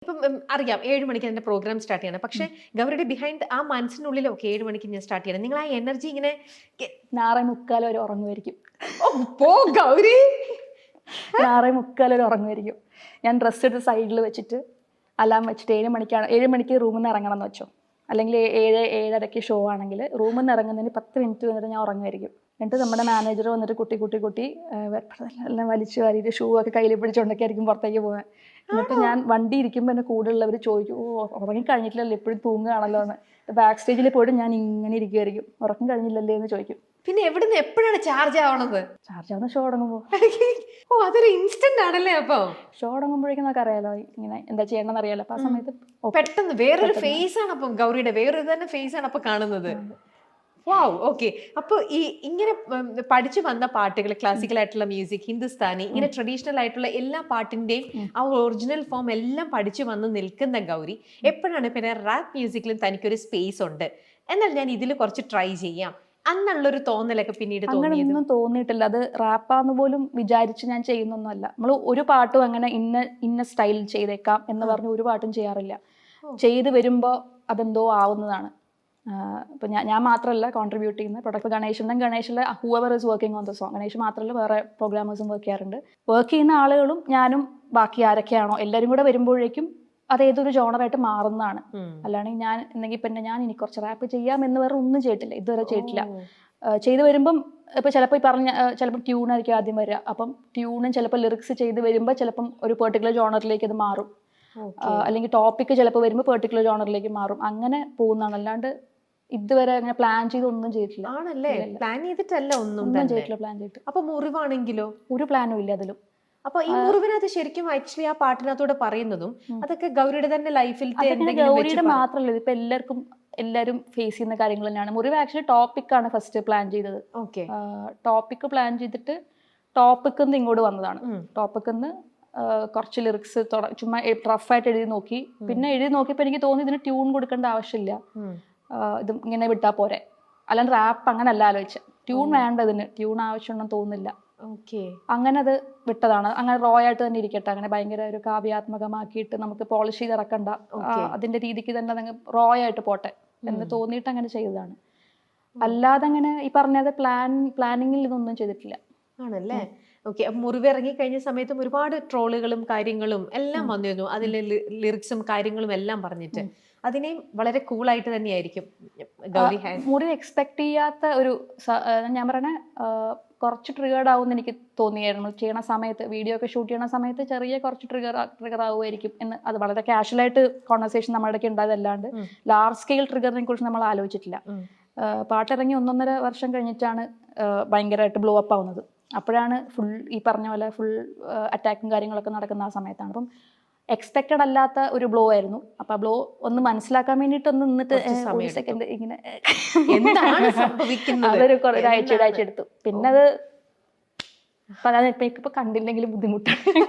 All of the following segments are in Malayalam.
ഇപ്പം അറിയാം 7 മണിക്ക് എന്റെ പ്രോഗ്രാം സ്റ്റാർട്ട് ചെയ്യണം. പക്ഷെ ഗൗരിയുടെ ബിഹൈൻഡ് ആ മനസ്സിനുള്ളിൽ ഓക്കെ 7 മണിക്ക് ഞാൻ സ്റ്റാർട്ട് ചെയ്യണം. നിങ്ങൾ ആ എനർജി ഇങ്ങനെ 6:45 വരെ ഉറങ്ങുമായിരിക്കും. പോ ഗൗരി. 6:45 വരെ ഉറങ്ങുമായിരിക്കും. ഞാൻ ഡ്രസ്സ് എടുത്ത് സൈഡിൽ വെച്ചിട്ട് അലാം വെച്ചിട്ട് 7 മണിക്ക് റൂമിൽ നിന്ന് ഇറങ്ങണം എന്ന് വെച്ചോ, അല്ലെങ്കിൽ 7-7:30 ഷോ ആണെങ്കിൽ റൂമിൽ നിന്ന് ഇറങ്ങുന്നതിന് 10 മിനിറ്റ് വന്നിട്ട് ഞാൻ ഉറങ്ങുമായിരിക്കും. എന്നിട്ട് നമ്മുടെ മാനേജർ വന്നിട്ട് കുട്ടി എല്ലാം വലിച്ചു വാരിയിട്ട് ഷൂ ഒക്കെ കയ്യിൽ പിടിച്ചുകൊണ്ടൊക്കെ ആയിരിക്കും പുറത്തേക്ക് പോകുന്നത്. എന്നിട്ട് ഞാൻ വണ്ടി ഇരിക്കുമ്പോൾ എൻ്റെ കൂടെയുള്ളവർ ചോദിക്കും, ഉറങ്ങി കഴിഞ്ഞിട്ടില്ലല്ലോ, എപ്പോഴും തൂങ്ങുകയാണല്ലോ എന്ന്. ബാക്ക് സ്റ്റേജിൽ പോയിട്ട് ഞാൻ ഇങ്ങനെ ഇരിക്കുമായിരിക്കും, ഉറക്കം കഴിഞ്ഞില്ലല്ലേ എന്ന് ചോദിക്കും. പിന്നെ എവിടുന്ന് എപ്പോഴാണ് ചാർജ് ആവണത്? ചാർജ് ആവുന്ന ഷോ തുടങ്ങുമ്പോൾ. ഓ, അതൊരു ഇൻസ്റ്റന്റ് ആണല്ലേ. അപ്പൊ ഷോ തുടങ്ങുമ്പോഴേക്കും നമുക്ക് അറിയാലോ ഇങ്ങനെ എന്താ ചെയ്യണമെന്ന് അറിയാലോ. അപ്പൊ ആ സമയത്ത് പെട്ടെന്ന് വേറൊരു ഫേസ് ആണ് അപ്പം ഗൗരിയുടെ, വേറൊരു തന്നെ ഫേസ് ആണ് അപ്പൊ കാണുന്നത്. വാവ്. ഓക്കെ. അപ്പൊ ഈ ഇങ്ങനെ പഠിച്ചു വന്ന പാട്ടുകൾ, ക്ലാസിക്കൽ ആയിട്ടുള്ള മ്യൂസിക്, ഹിന്ദുസ്ഥാനി, ഇങ്ങനെ ട്രഡീഷണൽ ആയിട്ടുള്ള എല്ലാ പാട്ടിന്റെയും ആ ഒറിജിനൽ ഫോം എല്ലാം പഠിച്ചു വന്ന് നിൽക്കുന്ന ഗൗരി എപ്പോഴാണ് പിന്നെ റാപ്പ് മ്യൂസിക്കിലും തനിക്കൊരു സ്പേസ് ഉണ്ട്, എന്നാൽ ഞാൻ ഇതിൽ കുറച്ച് ട്രൈ ചെയ്യാം അന്നുള്ളൊരു തോന്നലൊക്കെ പിന്നീട് അങ്ങനെയൊന്നും തോന്നിയിട്ടില്ല. അത് റാപ്പാന്ന് പോലും വിചാരിച്ച് ഞാൻ ചെയ്യുന്നൊന്നുമല്ല. നമ്മൾ ഒരു പാട്ടും അങ്ങനെ ഇന്ന സ്റ്റൈലിൽ ചെയ്തേക്കാം എന്ന് പറഞ്ഞ് ഒരു പാട്ടും ചെയ്യാറില്ല. ചെയ്ത് വരുമ്പോൾ അതെന്തോ ആവുന്നതാണ്. ഇപ്പൊ ഞാൻ മാത്രമല്ല കോൺട്രിബ്യൂട്ട് ചെയ്യുന്നത്. പ്രൊഡക്റ്റ് ഗണേഷിലെ Hoover is working on the song. Ganesh മാത്രമല്ല വേറെ പ്രോഗ്രാമേഴ്സും വർക്ക് ചെയ്യാറുണ്ട്. വർക്ക് ചെയ്യുന്ന ആളുകളും ഞാനും ബാക്കി ആരൊക്കെയാണോ എല്ലാവരും കൂടെ വരുമ്പോഴേക്കും അത് ഏതൊരു ജോണറായിട്ട് മാറുന്നതാണ്. അല്ലാണ്ട് ഞാൻ എന്തെങ്കിൽ പിന്നെ ഞാൻ ഇനി കുറച്ച് റാപ്പ് ചെയ്യാം എന്ന് വേറെ ഒന്നും ചെയ്തിട്ടില്ല, ഇതുവരെ ചെയ്തിട്ടില്ല. ചെയ്ത് വരുമ്പം ഇപ്പൊ ചിലപ്പോൾ ഈ പറഞ്ഞ ചിലപ്പോൾ ട്യൂണായിരിക്കും ആദ്യം വരിക. അപ്പം ട്യൂണും ചിലപ്പോൾ ലിറിക്സ് ചെയ്ത് വരുമ്പോൾ ചിലപ്പം ഒരു പെർട്ടിക്കുലർ ജോണറിലേക്ക് അത് മാറും. അല്ലെങ്കിൽ ടോപ്പിക്ക് ചിലപ്പോൾ വരുമ്പോൾ പെർട്ടിക്കുലർ ജോണറിലേക്ക് മാറും. അങ്ങനെ പോകുന്നതാണ്. അല്ലാണ്ട് ഇതുവരെ അങ്ങനെ പ്ലാൻ ചെയ്ത് ഒന്നും ചെയ്തിട്ടില്ല. ആണല്ലേ? പ്ലാൻ ചെയ്തിട്ടല്ല ഒന്നും ചെയ്തിട്ടില്ല. പ്ലാൻ ചെയ്തിട്ട്. അപ്പൊ മുറിവാണെങ്കിലോ? ഒരു പ്ലാനും ഇല്ല അതിലും. അപ്പൊ ഈ മുറിവിനകത്ത് ശരിക്കും ആക്ച്വലി ആ പാട്ടിനകത്തൂടെ പറയുന്നതും അതൊക്കെ ഗൗരിയുടെ തന്നെ ലൈഫിലത്തെ ഗൗരിയുടെ മാത്രമല്ല, ഇപ്പൊ എല്ലാവരും ഫേസ് ചെയ്യുന്ന കാര്യങ്ങൾ തന്നെയാണ്. മുറിവ് ആക്ച്വലി ടോപ്പിക്കാണ് ഫസ്റ്റ് പ്ലാൻ ചെയ്തത്. ടോപ്പിക്ക് പ്ലാൻ ചെയ്തിട്ട് ടോപ്പിക്കിൽ നിന്ന് ഇങ്ങോട്ട് വന്നതാണ്. ടോപ്പിക്കിൽ നിന്ന് കുറച്ച് ലിറിക്സ് ചുമ്മാ റഫായിട്ട് എഴുതി നോക്കി. പിന്നെ എഴുതി നോക്കിയപ്പോൾ എനിക്ക് തോന്നി ഇതിന് ട്യൂൺ കൊടുക്കേണ്ട ആവശ്യമില്ല, ഇത് ഇങ്ങനെ വിട്ടാൽ പോരെ. അല്ലാണ്ട് റാപ്പ് അങ്ങനെ അല്ല ആലോചിച്ച. ട്യൂൺ വേണ്ട, ഇതിന് ട്യൂൺ ആവശ്യമുണ്ടെന്ന് തോന്നുന്നില്ല. അങ്ങനെ അത് വിട്ടതാണ്. അങ്ങനെ റോ ആയിട്ട് തന്നെ ഇരിക്കട്ടെ, അങ്ങനെ ഭയങ്കര ഒരു കാവ്യാത്മകമാക്കിയിട്ട് നമുക്ക് പോളിഷ് ചെയ്ത് ഇറക്കണ്ട, അതിന്റെ രീതിക്ക് തന്നെ റോ ആയിട്ട് പോട്ടെ എന്ന് തോന്നിയിട്ട് അങ്ങനെ ചെയ്തതാണ്. അല്ലാതെ അങ്ങനെ ഈ പറഞ്ഞത് പ്ലാനിങ്ങിൽ ഇതൊന്നും ചെയ്തിട്ടില്ല. ആണല്ലേ? ഓക്കെ. മുറിവ് ഇറങ്ങി കഴിഞ്ഞ സമയത്തും ഒരുപാട് ട്രോളുകളും കാര്യങ്ങളും എല്ലാം വന്നിരുന്നു, അതിലെ ലിറിക്സും കാര്യങ്ങളും എല്ലാം പറഞ്ഞിട്ട്. അതിനെയും വളരെ കൂളായിട്ട് തന്നെയായിരിക്കും ഗൗരി ഹാൻഡ്. മുറിവ് എക്സ്പെക്ട് ചെയ്യാത്ത ഒരു, ഞാൻ പറയണേ കുറച്ച് ട്രിഗേർഡ് ആവുമെന്ന് എനിക്ക് തോന്നിയായിരുന്നു ചെയ്യണ സമയത്ത്. വീഡിയോ ഒക്കെ ഷൂട്ട് ചെയ്യണ സമയത്ത് ചെറിയ കുറച്ച് ട്രിഗർ ആവുമായിരിക്കും എന്ന്. അത് വളരെ കാഷ്വലായിട്ട് കോൺവെർസേഷൻ നമ്മുടെ ഇടയ്ക്ക് ഉണ്ടായതല്ലാണ്ട് ലാർജ് സ്കെയിൽ ട്രിഗറിനെ കുറിച്ച് നമ്മൾ ആലോചിച്ചിട്ടില്ല. പാട്ടിറങ്ങി 1.5 വർഷം കഴിഞ്ഞിട്ടാണ് ഭയങ്കരമായിട്ട് ബ്ലോ അപ്പ് ആവുന്നത്. അപ്പോഴാണ് ഫുൾ ഈ പറഞ്ഞ പോലെ ഫുൾ അറ്റാക്കും കാര്യങ്ങളൊക്കെ നടക്കുന്ന ആ സമയത്താണ്. അപ്പം എക്സ്പെക്റ്റഡ് അല്ലാത്ത ഒരു ബ്ലോ ആയിരുന്നു. അപ്പൊ ആ ബ്ലോ ഒന്ന് മനസ്സിലാക്കാൻ വേണ്ടിയിട്ട് ഒന്ന് നിന്നിട്ട് സെക്കൻഡ് ഇങ്ങനെ അതൊരു ഒരാഴ്ച എടുത്തു. പിന്നെ അത് ഇപ്പൊ കണ്ടില്ലെങ്കിലും ബുദ്ധിമുട്ടാണ്.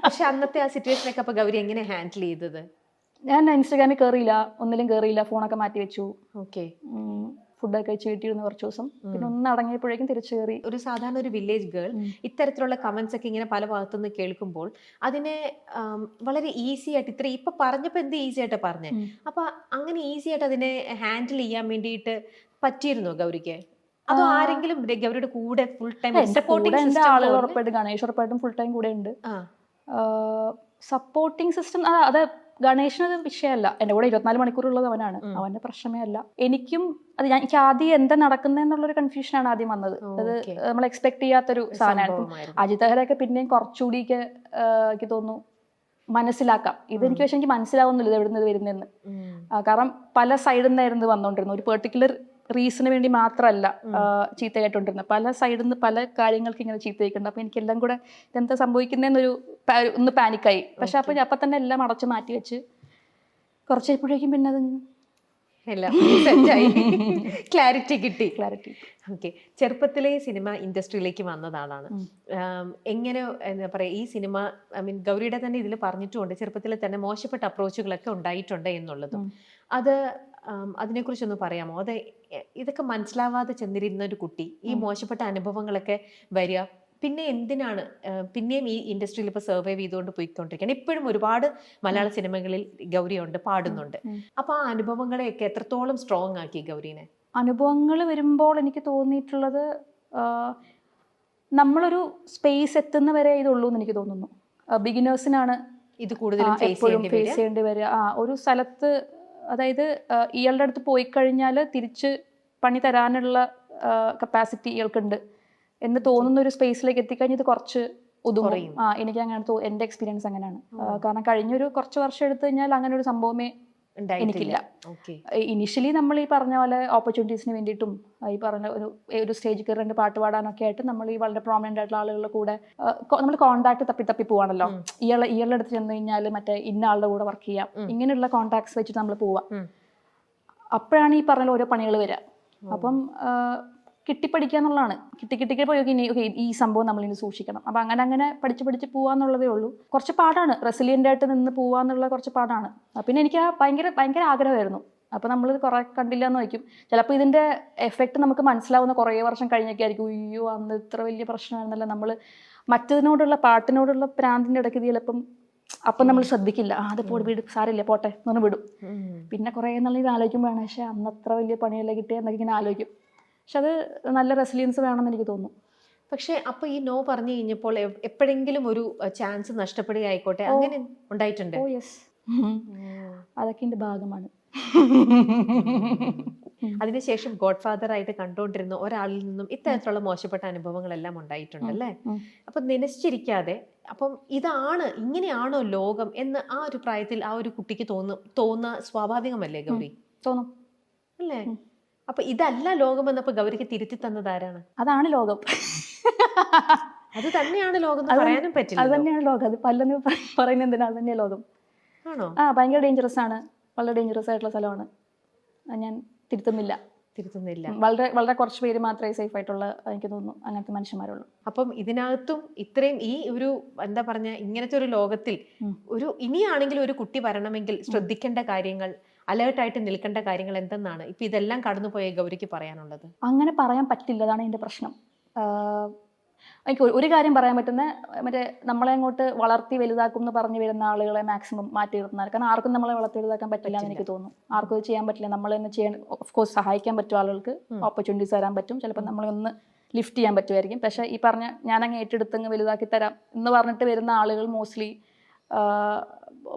പക്ഷെ അന്നത്തെ ആ സിറ്റുവേഷനൊക്കെ അപ്പൊ ഗൗരി എങ്ങനെ ഹാൻഡിൽ ചെയ്തത്? ഞാൻ ഇൻസ്റ്റാഗ്രാമിൽ കയറിയില്ല, ഫോണൊക്കെ മാറ്റി വെച്ചു. ഓക്കെ. ഫുഡൊക്കെ കഴിച്ച് വീട്ടിലിരുന്ന് കുറച്ച് ദിവസം. പിന്നെ ഒന്ന് അടങ്ങിയപ്പോഴേക്കും തിരിച്ചു കയറി. ഒരു സാധാരണ ഒരു വില്ലേജ് ഗേൾ ഇത്തരത്തിലുള്ള കമന്റ്സ് ഒക്കെ ഇങ്ങനെ പല ഭാഗത്തുനിന്ന് കേൾക്കുമ്പോൾ അതിനെ വളരെ ഈസി ആയിട്ട് ഇപ്പൊ പറഞ്ഞപ്പോ എന്ത് ഈസി ആയിട്ട് പറഞ്ഞേ, അപ്പൊ അങ്ങനെ ഈസി ആയിട്ട് അതിനെ ഹാൻഡിൽ ചെയ്യാൻ വേണ്ടിയിട്ട് പറ്റിയിരുന്നോ ഗൗരിക്ക്? അതോ ആരെങ്കിലും ഗൗരിയുടെ കൂടെ ഫുൾ ടൈം സപ്പോർട്ടിംഗ് ആളുകൾ ഉറപ്പായിട്ടും, ഗണേഷ് ഉറപ്പായിട്ടും ഫുൾ ടൈം കൂടെ ഉണ്ട്. സപ്പോർട്ടിംഗ് സിസ്റ്റം അത് ഗണേഷിനത് വിഷയമല്ല. എൻ്റെ കൂടെ 24 മണിക്കൂറുള്ളത് അവനാണ്, അവന്റെ പ്രശ്നമേ അല്ല. എനിക്കും എനിക്ക് ആദ്യം എന്താ നടക്കുന്നതെന്നുള്ളൊരു കൺഫ്യൂഷനാണ് ആദ്യം വന്നത്. അത് നമ്മൾ എക്സ്പെക്ട് ചെയ്യാത്തൊരു സാധനമാണ്. അജിത് ഹരൊക്കെ പിന്നെയും കുറച്ചുകൂടിയൊക്കെ എനിക്ക് തോന്നുന്നു മനസ്സിലാക്കാം. ഇതെനിക്ക് പക്ഷെ എനിക്ക് മനസ്സിലാവുന്നില്ല ഇത് എവിടെ നിന്ന് വരുന്നതെന്ന്. കാരണം പല സൈഡിൽ നിന്നായിരുന്നു വന്നുകൊണ്ടിരുന്നത്. ഒരു പെർട്ടിക്കുലർ റീസണിന് വേണ്ടി മാത്രമല്ല ചീത്ത കേട്ടോണ്ടിരുന്നത്. പല സൈഡിൽ നിന്ന് പല കാര്യങ്ങൾക്ക് ഇങ്ങനെ ചീത്ത കേൾക്കുന്നുണ്ട്. അപ്പൊ എനിക്കെല്ലാം കൂടെ ഇതെന്താ സംഭവിക്കുന്നതെന്നൊരു ഒന്ന് പാനിക്കായി. പക്ഷെ അപ്പൊ തന്നെ എല്ലാം അടച്ചു മാറ്റി വെച്ച് കുറച്ചപ്പോഴേക്കും പിന്നെ അത് ക്ലാരിറ്റി കിട്ടി. ഓക്കെ. ചെറുപ്പത്തിലെ സിനിമ ഇൻഡസ്ട്രിയിലേക്ക് വന്നത് ആളാണ്. എങ്ങനെ എന്താ പറയാ, ഈ സിനിമ ഗൗരിയുടെ തന്നെ ഇതിൽ പറഞ്ഞിട്ടുമുണ്ട്, ചെറുപ്പത്തിൽ തന്നെ മോശപ്പെട്ട അപ്രോച്ചുകളൊക്കെ ഉണ്ടായിട്ടുണ്ട് എന്നുള്ളതും. അതിനെക്കുറിച്ചൊന്ന് പറയാമോ? ഇതൊക്കെ മനസ്സിലാവാതെ ചെന്നിരുന്ന ഒരു കുട്ടി ഈ മോശപ്പെട്ട അനുഭവങ്ങളൊക്കെ വരിക, പിന്നെ എന്തിനാണ് പിന്നെയും ഈ ഇൻഡസ്ട്രിയിൽ ഇപ്പൊ സർവൈവ് ചെയ്തുകൊണ്ട് പോയിക്കൊണ്ടിരിക്കുകയാണ്. ഇപ്പോഴും ഒരുപാട് മലയാള സിനിമകളിൽ ഗൗരിയുണ്ട്, പാടുന്നുണ്ട്. അപ്പൊ ആ അനുഭവങ്ങളെയൊക്കെ എത്രത്തോളം സ്ട്രോങ് ആക്കി ഗൗരീനെ? അനുഭവങ്ങൾ വരുമ്പോൾ എനിക്ക് തോന്നിയിട്ടുള്ളത് നമ്മളൊരു സ്പേസ് എത്തുന്ന വരെ ഇതുള്ളൂ എന്ന് എനിക്ക് തോന്നുന്നു. ബിഗിനേഴ്സിനാണ് ഇത് കൂടുതലും എപ്പോഴും ഫേസ് ചെയ്യേണ്ടി വരിക. ഒരു സ്ഥലത്ത്, അതായത് ഇയാളുടെ അടുത്ത് പോയി കഴിഞ്ഞാൽ തിരിച്ച് പണി തരാനുള്ള കപ്പാസിറ്റി ഇയാൾക്കുണ്ട് എന്ന് തോന്നുന്ന ഒരു സ്പേസിലേക്ക് എത്തിക്കഴിഞ്ഞാൽ ഇത് കുറച്ച് ഒതുങ്ങും. എനിക്ക് അങ്ങനെ എൻ്റെ എക്സ്പീരിയൻസ് അങ്ങനെയാണ്. കാരണം കഴിഞ്ഞൊരു കുറച്ച് വർഷം എടുത്തു കഴിഞ്ഞാൽ അങ്ങനെ ഒരു സംഭവമേ എനിക്കില്ല. ഇനിഷ്യലി നമ്മൾ ഈ പറഞ്ഞ പോലെ ഓപ്പർച്യൂണിറ്റീസിന് വേണ്ടിയിട്ടും ഈ പറഞ്ഞ ഒരു സ്റ്റേജ് കയറി പാട്ട് പാടാനൊക്കെ ആയിട്ട് നമ്മൾ ഈ വളരെ പ്രോമിനന്റ് ആയിട്ടുള്ള ആളുകളുടെ കൂടെ നമ്മൾ കോൺടാക്ട് തപ്പി പോവാണല്ലോ. ഇയാളുടെ അടുത്ത് ചെന്ന് കഴിഞ്ഞാൽ മറ്റേ ഇന്ന ആളുടെ കൂടെ വർക്ക് ചെയ്യാം, ഇങ്ങനെയുള്ള കോൺടാക്ട്സ് വെച്ചിട്ട് നമ്മൾ പോവാം. അപ്പോഴാണ് ഈ പറഞ്ഞ ഓരോ പണികൾ വരിക. അപ്പം കിട്ടിപ്പടിക്കുക എന്നുള്ളതാണ്. കിട്ടി പോയി ഈ സംഭവം നമ്മളിനി സൂക്ഷിക്കണം. അപ്പം അങ്ങനെ പഠിച്ച് പോവാന്നുള്ളതേ ഉള്ളൂ. കുറച്ച് പാടാണ്, റെസിലിയൻ്റ് ആയിട്ട് നിന്ന് പോവാന്നുള്ള കുറച്ച് പാടാണ്. പിന്നെ എനിക്ക് ഭയങ്കര ആഗ്രഹമായിരുന്നു. അപ്പോൾ നമ്മളിത് കുറേ കണ്ടില്ല എന്ന് വയ്ക്കും. ചിലപ്പോൾ ഇതിൻ്റെ എഫക്റ്റ് നമുക്ക് മനസ്സിലാവുന്ന കുറേ വർഷം കഴിഞ്ഞൊക്കെ ആയിരിക്കും. അയ്യോ അന്ന് ഇത്ര വലിയ പ്രശ്നമായിരുന്നല്ലോ. നമ്മൾ മറ്റതിനോടുള്ള പാട്ടിനോടുള്ള പ്രാന്തിൻ്റെ ഇടയ്ക്ക് ചിലപ്പം അപ്പം നമ്മൾ ശ്രദ്ധിക്കില്ല. അത് വിടും, സാരില്ല പോട്ടെ എന്ന് വിടും. പിന്നെ കുറേ നല്ല ഇത് ആലോചിക്കുമ്പോഴാണ് പക്ഷേ അന്ന് അത്ര വലിയ പണിയല്ലേ കിട്ടിയ എന്നൊക്കെ ഇങ്ങനെ ആലോചിക്കും. പക്ഷെ അത് നല്ല റെസിലിയൻസ് വേണമെന്ന് എനിക്ക് തോന്നുന്നു. പക്ഷെ അപ്പൊ ഈ നോ പറഞ്ഞു കഴിഞ്ഞപ്പോൾ എപ്പോഴെങ്കിലും ഒരു ചാൻസ് നഷ്ടപ്പെടുകയായിക്കോട്ടെ, അങ്ങനെ ഉണ്ടായിട്ടുണ്ട്? ഓ യെസ്, അതൊക്കെ എൻ്റെ ഭാഗമാണ്. അതിനുശേഷം ഗോഡ് ഫാദർ ആയിട്ട് കണ്ടുകൊണ്ടിരുന്ന ഒരാളിൽ നിന്നും ഇത്തരത്തിലുള്ള മോശപ്പെട്ട അനുഭവങ്ങളെല്ലാം ഉണ്ടായിട്ടുണ്ട് അല്ലേ? അപ്പൊ നനശ്ചിരിക്കാതെ, അപ്പം ഇങ്ങനെയാണോ ലോകം എന്ന് ആ ഒരു പ്രായത്തിൽ ആ ഒരു കുട്ടിക്ക് തോന്നുന്ന സ്വാഭാവികമല്ലേ ഗൗരി? തോന്നും അല്ലേ? അപ്പൊ ഇതല്ല ലോകം എന്നപ്പോ ഗൗരിക്ക് തിരുത്തി തന്നത് ആരാണ്? അതാണ് ലോകം. അത് തന്നെയാണ് ലോകം പറയാനും പറ്റില്ല. അത് തന്നെയാണ് ലോകം. അത് പല്ലെന്ന് പറയുന്നത് എന്തിനാ? അത് തന്നെയാണ് ലോകം. ആണോ? ഭയങ്കര ഡേഞ്ചറസ് ആണ്. വളരെ ഡേഞ്ചറസ് ആയിട്ടുള്ള സ്ഥലമാണ്. ഞാൻ തിരുത്തുന്നില്ല. വളരെ വളരെ കുറച്ച് പേര് മാത്രമേ സേഫ് ആയിട്ടുള്ള, എനിക്ക് തോന്നുന്നു, അങ്ങനത്തെ മനുഷ്യന്മാരുള്ളൂ. അപ്പം ഇതിനകത്തും ഇത്രയും ഈ ഒരു എന്താ പറഞ്ഞ ഇങ്ങനത്തെ ഒരു ലോകത്തിൽ ഇനിയാണെങ്കിലും ഒരു കുട്ടി വരണമെങ്കിൽ ശ്രദ്ധിക്കേണ്ട കാര്യങ്ങൾ, അലേർട്ടായിട്ട് നിൽക്കേണ്ട കാര്യങ്ങൾ എന്തെന്നാണ് ഇപ്പൊ ഇതെല്ലാം കടന്നുപോയ ഗൗരിക്ക് പറയാനുള്ളത്? അങ്ങനെ പറയാൻ പറ്റില്ല, അതാണ് എൻ്റെ പ്രശ്നം. എനിക്ക് ഒരു കാര്യം പറയാൻ പറ്റുന്ന, മറ്റേ നമ്മളെ അങ്ങോട്ട് വളർത്തി വലുതാക്കും എന്ന് പറഞ്ഞു വരുന്ന ആളുകളെ മാക്സിമം മാറ്റി നിർത്തുന്നത്. കാരണം ആർക്കും നമ്മളെ വളർത്തി വലുതാക്കാൻ പറ്റില്ല എന്ന് എനിക്ക് തോന്നുന്നു. ആർക്കും അത് ചെയ്യാൻ പറ്റില്ല. നമ്മൾ തന്നെ ചെയ്യാൻ ഓഫ് കോഴ്സ് സഹായിക്കാൻ പറ്റും, ആളുകൾക്ക് ഓപ്പർച്യൂണിറ്റീസ് തരാൻ പറ്റും, ചിലപ്പോൾ നമ്മളൊന്ന് ലിഫ്റ്റ് ചെയ്യാൻ പറ്റുമായിരിക്കും. പക്ഷേ ഈ പറഞ്ഞ ഞാനങ്ങ് ഏറ്റെടുത്തങ്ങ് വലുതാക്കി തരാം എന്ന് പറഞ്ഞിട്ട് വരുന്ന ആളുകൾ മോസ്റ്റ്ലി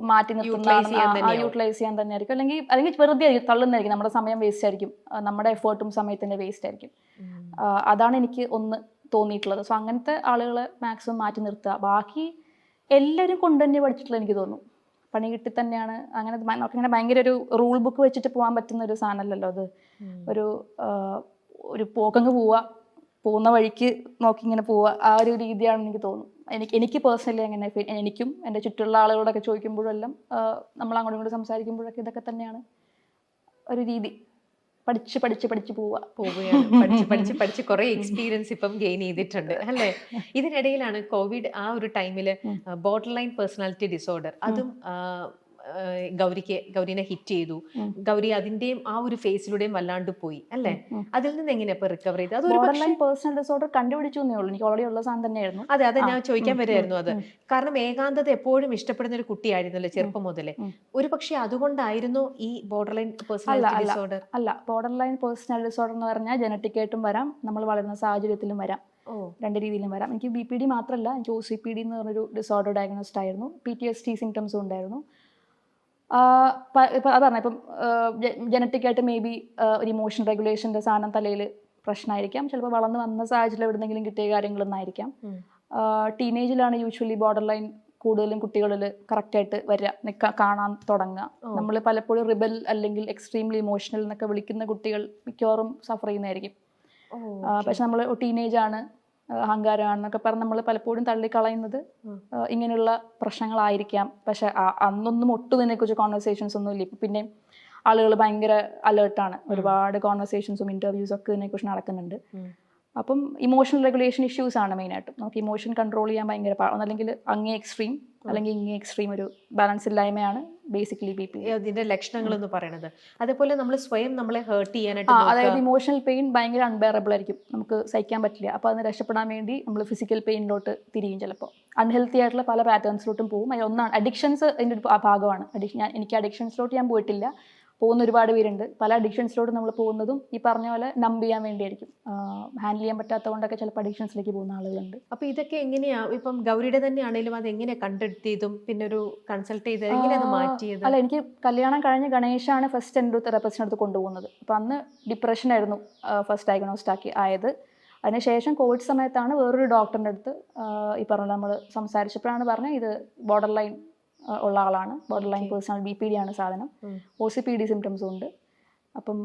മാറ്റി നിർത്തുന്നതാണ്, യൂട്ടിലൈസ് ചെയ്യാൻ തന്നെ ആയിരിക്കും. അല്ലെങ്കിൽ വെറുതെ തള്ളുന്നതായിരിക്കും. നമ്മുടെ സമയം വേസ്റ്റ് ആയിരിക്കും, നമ്മുടെ എഫേർട്ടും സമയത്തിൻ്റെ വേസ്റ്റ് ആയിരിക്കും. അതാണ് എനിക്ക് ഒന്ന് തോന്നിയിട്ടുള്ളത്. സോ അങ്ങനത്തെ ആളുകളെ മാക്സിമം മാറ്റി നിർത്തുക. ബാക്കി എല്ലാവരും കൊണ്ട് തന്നെ പഠിച്ചിട്ടുള്ള എനിക്ക് തോന്നുന്നു. പണി കിട്ടി തന്നെയാണ് അങ്ങനെ. ഇങ്ങനെ ഭയങ്കര ഒരു റൂൾ ബുക്ക് വെച്ചിട്ട് പോകാൻ പറ്റുന്ന ഒരു സാധനമല്ലല്ലോ അത്. ഒരു പോക്കങ്ങ് പോകുന്ന വഴിക്ക് നോക്കി ഇങ്ങനെ പോവുക, ആ ഒരു രീതിയാണെന്ന് എനിക്ക് തോന്നുന്നു. എനിക്ക് പേഴ്സണലി അങ്ങനെ എനിക്കും എൻ്റെ ചുറ്റുള്ള ആളുകളോടൊക്കെ ചോദിക്കുമ്പോഴും എല്ലാം നമ്മൾ അങ്ങോട്ടും ഇങ്ങോട്ടും സംസാരിക്കുമ്പോഴൊക്കെ ഇതൊക്കെ തന്നെയാണ് ഒരു രീതി. പഠിച്ച് പോവുകയാണ്. പഠിച്ച് കുറെ എക്സ്പീരിയൻസ് ഇപ്പം ഗെയിൻ ചെയ്തിട്ടുണ്ട് അല്ലേ? ഇതിനിടയിലാണ് കോവിഡ് ആ ഒരു ടൈമില് ബോർഡർ ലൈൻ പേഴ്സണാലിറ്റി ഡിസോർഡർ അതും ഗൗരിനെ ഹിറ്റ് ചെയ്തു. ഗൗരി അതിന്റെയും ആ ഒരു ഫേസിലൂടെയും വല്ലാണ്ട് പോയി അല്ലേ? അതിൽ നിന്ന് എങ്ങനെയാ റിക്കവർ ചെയ്ത്? അത് പേഴ്സണൽ ഡിസോർഡർ കണ്ടുപിടിച്ചു എന്നേ ഉള്ളൂ. എനിക്ക് ഓൾറെഡി ഉള്ള സാധനം തന്നെയായിരുന്നു. അതെ ഞാൻ ചോദിക്കാൻ വരുമായിരുന്നു അത്. കാരണം ഏകാന്തത എപ്പോഴും ഇഷ്ടപ്പെടുന്ന ഒരു കുട്ടിയായിരുന്നല്ലോ ചെറുപ്പം മുതലേ. ഒരു പക്ഷെ അതുകൊണ്ടായിരുന്നു ഈ ബോർഡർ ലൈൻ പേഴ്സണാലിറ്റി ഡിസോർഡർ? അല്ല, ബോർഡർ ലൈൻ പേഴ്സണൽ ഡിസോർഡർ എന്ന് പറഞ്ഞാൽ ജനറ്റിക് ആയിട്ടും വരാം, നമ്മൾ വളരുന്ന സാഹചര്യത്തിലും വരാം, രണ്ട് രീതിയിലും വരാം. എനിക്ക് BPD മാത്രമല്ല, എനിക്ക് OCPD എന്ന് പറഞ്ഞൊരു ഡിസോർഡർ ഡയഗ്നോസ്ഡ് ആയിരുന്നു. PTSD സിംറ്റംസും ഉണ്ടായിരുന്നു. ഇപ്പം അതാണ്, ഇപ്പം ജനറ്റിക് ആയിട്ട് മേ ബി ഒരു ഇമോഷൻ റെഗുലേഷൻ്റെ സാധനം തലയിൽ പ്രശ്നമായിരിക്കാം. ചിലപ്പോൾ വളർന്ന് വന്ന സാഹചര്യം എവിടെന്നെങ്കിലും കിട്ടിയ കാര്യങ്ങളൊന്നായിരിക്കാം. ടീനേജിലാണ് യൂഷ്വലി ബോർഡർ ലൈൻ കൂടുതലും കുട്ടികളിൽ കറക്റ്റായിട്ട് വരിക, കാണാൻ തുടങ്ങുക. നമ്മൾ പലപ്പോഴും റിബൽ അല്ലെങ്കിൽ എക്സ്ട്രീംലി ഇമോഷണൽ എന്നൊക്കെ വിളിക്കുന്ന കുട്ടികൾ മിക്കവാറും സഫർ ചെയ്യുന്നതായിരിക്കും. പക്ഷെ നമ്മൾ ടീനേജാണ്, അഹങ്കാരമാണെന്നൊക്കെ പറഞ്ഞ് നമ്മൾ പലപ്പോഴും തള്ളിക്കളയുന്നത് ഇങ്ങനെയുള്ള പ്രശ്നങ്ങളായിരിക്കാം. പക്ഷെ അന്നൊന്നും ഒട്ടും ഇതിനെക്കുറിച്ച് കോൺവെർസേഷൻസ് ഒന്നും ഇല്ല. ഇപ്പം പിന്നെ ആളുകൾ ഭയങ്കര അലേർട്ടാണ്, ഒരുപാട് കോൺവെർസേഷൻസും ഇൻ്റർവ്യൂസും ഒക്കെ ഇതിനെക്കുറിച്ച് നടക്കുന്നുണ്ട്. അപ്പം ഇമോഷണൽ റെഗുലേഷൻ ഇഷ്യൂസ് ആണ് മെയിനായിട്ടും. നമുക്ക് ഇമോഷൻ കൺട്രോൾ ചെയ്യാൻ ഭയങ്കര ഒന്നല്ലെങ്കിൽ അങ്ങേ എക്സ്ട്രീം അല്ലെങ്കിൽ ഇങ്ങേ എക്സ്ട്രീം ഒരു ബാലൻസ് ഇല്ലായ്മയാണ് ബേസിക്കലി BP. അതിന്റെ ലക്ഷണങ്ങൾ എന്ന് പറയുന്നത്. അതേപോലെ നമ്മൾ സ്വയം നമ്മളെ ഹേർട്ട് ചെയ്യാനായിട്ട് അതായത് ഇമോഷണൽ പെയിൻ ഭയങ്കര അൺബെയറബിൾ ആയിരിക്കും, നമുക്ക് സഹിക്കാൻ പറ്റില്ല. അപ്പോൾ അതിന് രക്ഷപ്പെടാൻ വേണ്ടി നമ്മൾ ഫിസിക്കൽ പെയിനിലോട്ട് തിരിയും. ചിലപ്പോൾ അൺഹെൽത്തി ആയിട്ടുള്ള പല പാറ്റേൺസിലോട്ടും പോകും. അതിൽ ഒന്നാണ് അഡിക്ഷൻസ്, അതിൻ്റെ ഒരു ഭാഗമാണ്. എനിക്ക് അഡിക്ഷൻസിലോട്ട് ഞാൻ പോയിട്ടില്ല, പോകുന്ന ഒരുപാട് പേരുണ്ട്. പല അഡിക്ഷൻസിലോട്ട് നമ്മൾ പോകുന്നതും ഈ പറഞ്ഞ പോലെ നമ്പ് ചെയ്യാൻ വേണ്ടിയായിരിക്കും. ഹാൻഡിൽ ചെയ്യാൻ പറ്റാത്തത് കൊണ്ടൊക്കെ ചിലപ്പോൾ അഡിക്ഷൻസിലേക്ക് പോകുന്ന ആളുകളുണ്ട്. അപ്പൊ ഇതൊക്കെ എങ്ങനെയാ, ഇപ്പം ഗൗരിയുടെ തന്നെ ആണെങ്കിലും അത് എങ്ങനെയാ കണ്ടെത്തിയതും പിന്നെ ഒരു കൺസൾട്ട് ചെയ്ത് എങ്ങനെയാ അത് മാറ്റിയത്? അല്ല, എനിക്ക് കല്യാണം കഴിഞ്ഞ് ഗണേശാണ് ഫസ്റ്റ് എൻ്റെ തെറാപ്പിസ്റ്റിൻ്റെ അടുത്ത് കൊണ്ടുപോകുന്നത്. അപ്പം അന്ന് ഡിപ്രഷനായിരുന്നു ഫസ്റ്റ് ഡയഗ്നോസ്ഡ് ആയത്. അതിനുശേഷം കോവിഡ് സമയത്താണ് വേറൊരു ഡോക്ടറിൻ്റെ അടുത്ത് ഈ പറഞ്ഞ നമ്മൾ സംസാരിച്ചപ്പോഴാണ് പറഞ്ഞത് ഇത് ബോർഡർ ലൈൻ ഉള്ള ആളാണ്, ബോർഡർ ലൈൻ പേഴ്സണൽ BPD ആണ് സാധനം, OCPD സിംറ്റംസും ഉണ്ട്. അപ്പം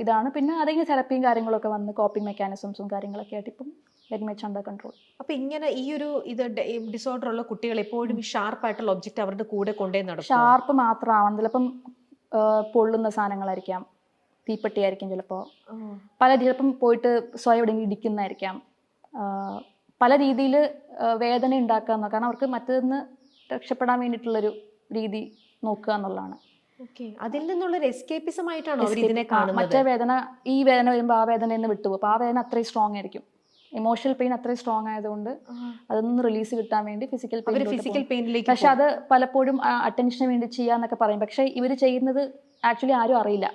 ഇതാണ്. പിന്നെ അതെങ്കിലും തെറപ്പിയും കാര്യങ്ങളൊക്കെ വന്ന് കോപ്പിംഗ് മെക്കാനിസംസും കാര്യങ്ങളൊക്കെ ആയിട്ട് ഇപ്പം വെരി മച്ച് അണ്ടർ കൺട്രോൾ. അപ്പൊ ഇങ്ങനെ ഈ ഒരു ഡിസോർഡർ ഉള്ള കുട്ടികൾ എപ്പോഴും ഷാർപ്പായിട്ടുള്ള ഒബ്ജക്റ്റ് അവരുടെ കൂടെ കൊണ്ടേ നടക്കും. ഷാർപ്പ് മാത്രമാണ്, ചിലപ്പം പൊള്ളുന്ന സാധനങ്ങളായിരിക്കാം, തീപ്പെട്ടിയായിരിക്കും, ചിലപ്പോൾ ചിലപ്പം പോയിട്ട് സ്വയം എവിടെയെങ്കിലും ഇടിക്കുന്നതായിരിക്കാം, പല രീതിയിൽ വേദന ഉണ്ടാക്കുക. കാരണം അവർക്ക് മറ്റൊന്ന് രക്ഷപ്പെടാൻ വേണ്ടിയിട്ടുള്ളൊരു രീതി നോക്കുക എന്നുള്ളതാണ്. അതിൽ നിന്നുള്ള എസ്കേപ്പിസം ആയിട്ടാണോ അവർ ഇതിനെ കാണുന്നത്? മറ്റേ വേദന, ഈ വേദന വരുമ്പോൾ ആ വേദനയിൽ നിന്ന് വിട്ടുപോകും. അപ്പോൾ ആ വേദന അത്രയും സ്ട്രോങ് ആയിരിക്കും, ഇമോഷണൽ പെയിൻ അത്രയും സ്ട്രോങ് ആയതുകൊണ്ട് അതൊന്ന് റിലീസ് കിട്ടാൻ വേണ്ടി ഫിസിക്കൽ പെയിനിലേക്ക്. പക്ഷെ അത് പലപ്പോഴും അറ്റൻഷന് വേണ്ടി ചെയ്യാന്നൊക്കെ പറയും. പക്ഷെ ഇവർ ചെയ്യുന്നത് ആക്ച്വലി ആരും അറിയില്ല.